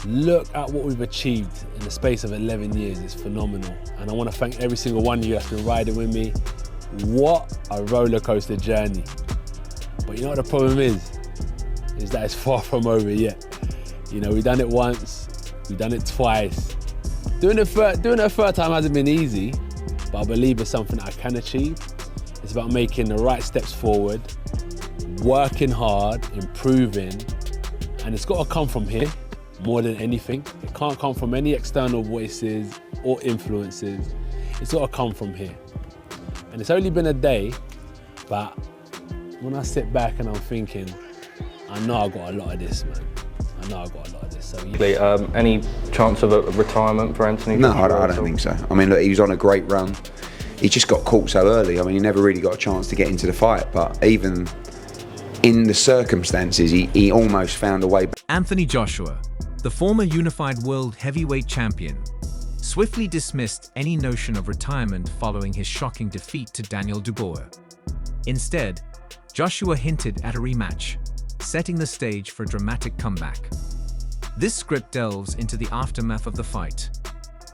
Look at what we've achieved in the space of 11 years. It's phenomenal. And I want to thank every single one of you that's been riding with me. What a roller coaster journey. But you know what the problem is that it's far from over yet. You know, we've done it once, we've done it twice. Doing it a third time hasn't been easy, but I believe it's something I can achieve. It's about making the right steps forward, working hard, improving, and it's got to come from here more than anything. It can't come from any external voices or influences. It's got to come from here. And it's only been a day, but when I sit back and I'm thinking, I know I got a lot of this, man. I know I got a lot of this. So yeah. Any chance of a retirement for Anthony? No, I don't think so. I mean, look, he was on a great run. He just got caught so early. I mean, he never really got a chance to get into the fight, but even in the circumstances, he almost found a way. Anthony Joshua, the former unified world heavyweight champion, swiftly dismissed any notion of retirement following his shocking defeat to Daniel Dubois. Instead, Joshua hinted at a rematch, setting the stage for a dramatic comeback. This script delves into the aftermath of the fight,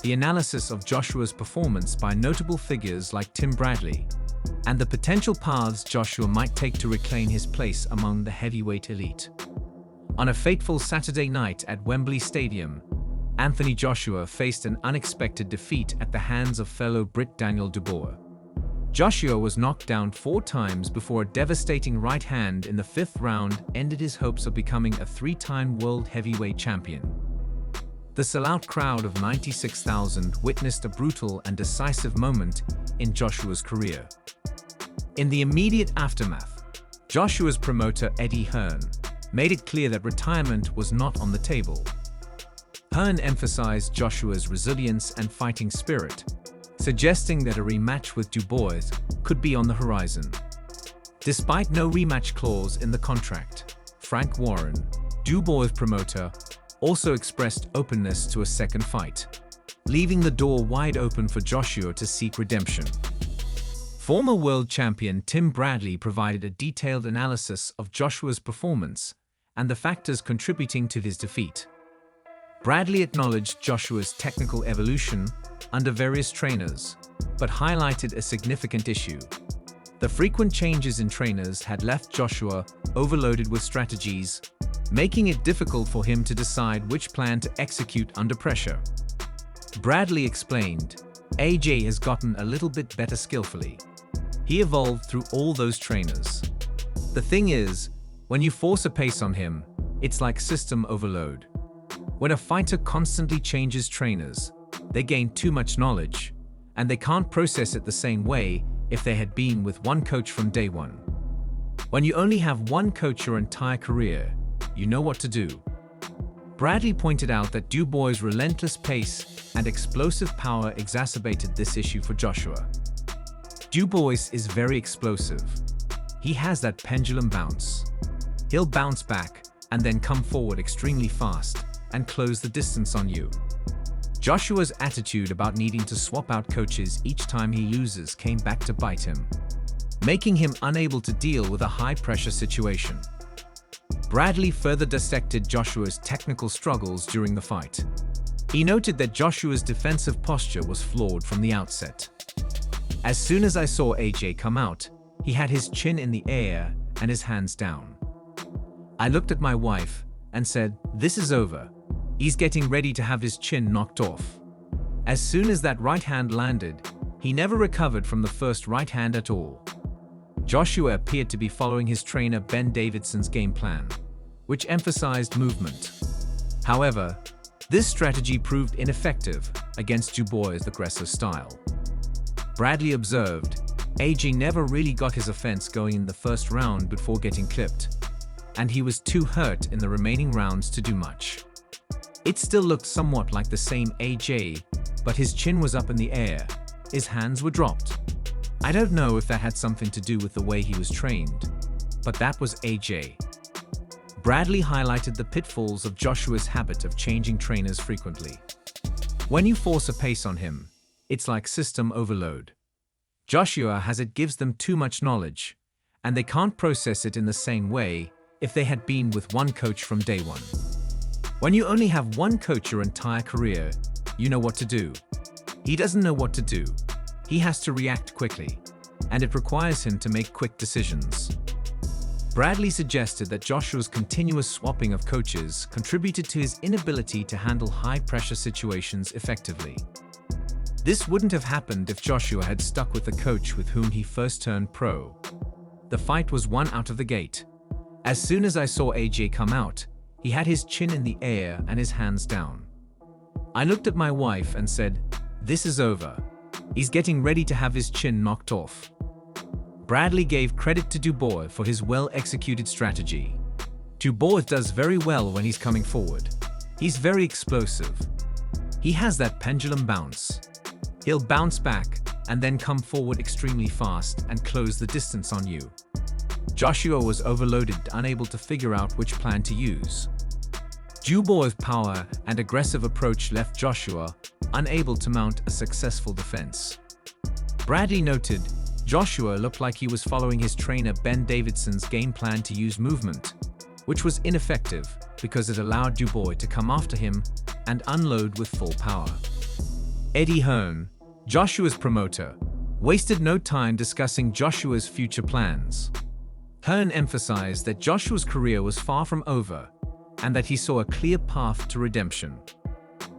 the analysis of Joshua's performance by notable figures like Tim Bradley, and the potential paths Joshua might take to reclaim his place among the heavyweight elite. On a fateful Saturday night at Wembley Stadium, Anthony Joshua faced an unexpected defeat at the hands of fellow Brit Daniel Dubois. Joshua was knocked down 4 times before a devastating right hand in the 5th round ended his hopes of becoming a 3-time world heavyweight champion. The sellout crowd of 96,000 witnessed a brutal and decisive moment in Joshua's career. In the immediate aftermath, Joshua's promoter Eddie Hearn made it clear that retirement was not on the table. Hearn emphasized Joshua's resilience and fighting spirit, suggesting that a rematch with Dubois could be on the horizon. Despite no rematch clause in the contract, Frank Warren, Dubois' promoter, also expressed openness to a second fight, leaving the door wide open for Joshua to seek redemption. Former world champion Tim Bradley provided a detailed analysis of Joshua's performance and the factors contributing to his defeat. Bradley acknowledged Joshua's technical evolution under various trainers, but highlighted a significant issue. The frequent changes in trainers had left Joshua overloaded with strategies, making it difficult for him to decide which plan to execute under pressure. Bradley explained, AJ has gotten a little bit better skillfully. He evolved through all those trainers. The thing is, when you force a pace on him, it's like system overload. When a fighter constantly changes trainers, they gain too much knowledge, and they can't process it the same way if they had been with one coach from day one. When you only have one coach your entire career, you know what to do. Bradley pointed out that Dubois' relentless pace and explosive power exacerbated this issue for Joshua. Dubois is very explosive. He has that pendulum bounce. He'll bounce back and then come forward extremely fast and close the distance on you. Joshua's attitude about needing to swap out coaches each time he loses came back to bite him, making him unable to deal with a high-pressure situation. Bradley further dissected Joshua's technical struggles during the fight. He noted that Joshua's defensive posture was flawed from the outset. As soon as I saw AJ come out, he had his chin in the air and his hands down. I looked at my wife and said, "This is over. He's getting ready to have his chin knocked off." As soon as that right hand landed, he never recovered from the first right hand at all. Joshua appeared to be following his trainer Ben Davidson's game plan, which emphasized movement. However, this strategy proved ineffective against Dubois' aggressive style. Bradley observed, AJ never really got his offense going in the first round before getting clipped, and he was too hurt in the remaining rounds to do much. It still looked somewhat like the same AJ, but his chin was up in the air, his hands were dropped. I don't know if that had something to do with the way he was trained, but that was AJ. Bradley highlighted the pitfalls of Joshua's habit of changing trainers frequently. When you force a pace on him, it's like system overload. Joshua has it gives them too much knowledge, and they can't process it in the same way if they had been with one coach from day one. When you only have one coach your entire career, you know what to do. He doesn't know what to do. He has to react quickly, and it requires him to make quick decisions. Bradley suggested that Joshua's continuous swapping of coaches contributed to his inability to handle high-pressure situations effectively. This wouldn't have happened if Joshua had stuck with the coach with whom he first turned pro. The fight was won out of the gate. As soon as I saw AJ come out, he had his chin in the air and his hands down. I looked at my wife and said, "This is over. He's getting ready to have his chin knocked off." Bradley gave credit to Dubois for his well-executed strategy. Dubois does very well when he's coming forward. He's very explosive. He has that pendulum bounce. He'll bounce back and then come forward extremely fast and close the distance on you. Joshua was overloaded, unable to figure out which plan to use. Dubois' power and aggressive approach left Joshua unable to mount a successful defense. Bradley noted, Joshua looked like he was following his trainer Ben Davidson's game plan to use movement, which was ineffective because it allowed Dubois to come after him and unload with full power. Eddie Hearn, Joshua's promoter, wasted no time discussing Joshua's future plans. Hearn emphasized that Joshua's career was far from over and that he saw a clear path to redemption.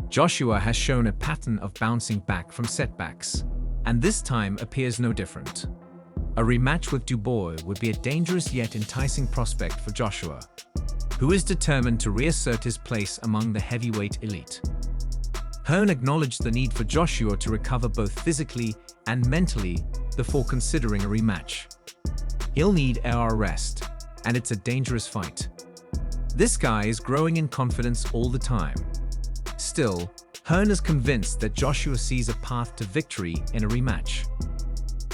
Joshua has shown a pattern of bouncing back from setbacks, and this time appears no different. A rematch with Dubois would be a dangerous yet enticing prospect for Joshua, who is determined to reassert his place among the heavyweight elite. Hearn acknowledged the need for Joshua to recover both physically and mentally before considering a rematch. He'll need a rest, and it's a dangerous fight. This guy is growing in confidence all the time. Still, Hearn is convinced that Joshua sees a path to victory in a rematch.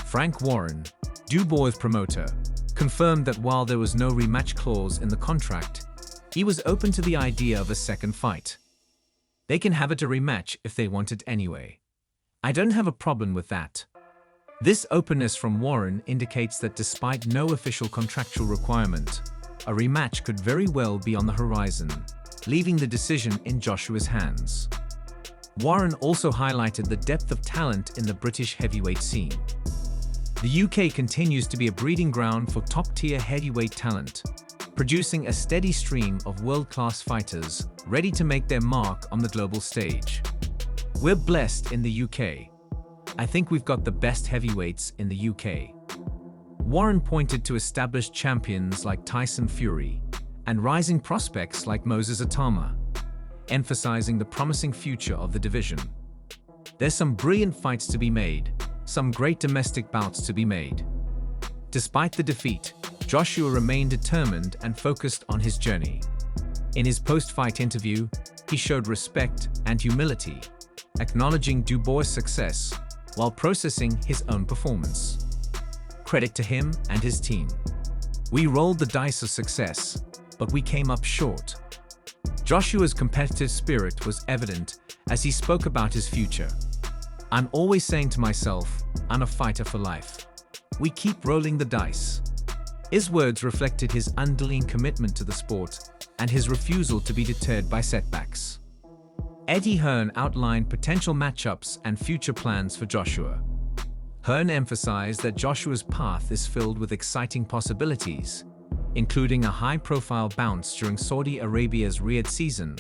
Frank Warren, Dubois' promoter, confirmed that while there was no rematch clause in the contract, he was open to the idea of a second fight. They can have it a rematch if they want it anyway. I don't have a problem with that. This openness from Warren indicates that despite no official contractual requirement, a rematch could very well be on the horizon, leaving the decision in Joshua's hands. Warren also highlighted the depth of talent in the British heavyweight scene. The UK continues to be a breeding ground for top-tier heavyweight talent, producing a steady stream of world-class fighters ready to make their mark on the global stage. We're blessed in the UK. I think we've got the best heavyweights in the UK. Warren pointed to established champions like Tyson Fury and rising prospects like Moses Atama, emphasizing the promising future of the division. There's some brilliant fights to be made, some great domestic bouts to be made. Despite the defeat, Joshua remained determined and focused on his journey. In his post-fight interview, he showed respect and humility, acknowledging Dubois' success while processing his own performance. Credit to him and his team. We rolled the dice of success, but we came up short. Joshua's competitive spirit was evident as he spoke about his future. I'm always saying to myself, I'm a fighter for life. We keep rolling the dice. His words reflected his undying commitment to the sport and his refusal to be deterred by setbacks. Eddie Hearn outlined potential matchups and future plans for Joshua. Hearn emphasized that Joshua's path is filled with exciting possibilities, including a high-profile bounce during Saudi Arabia's Riyadh season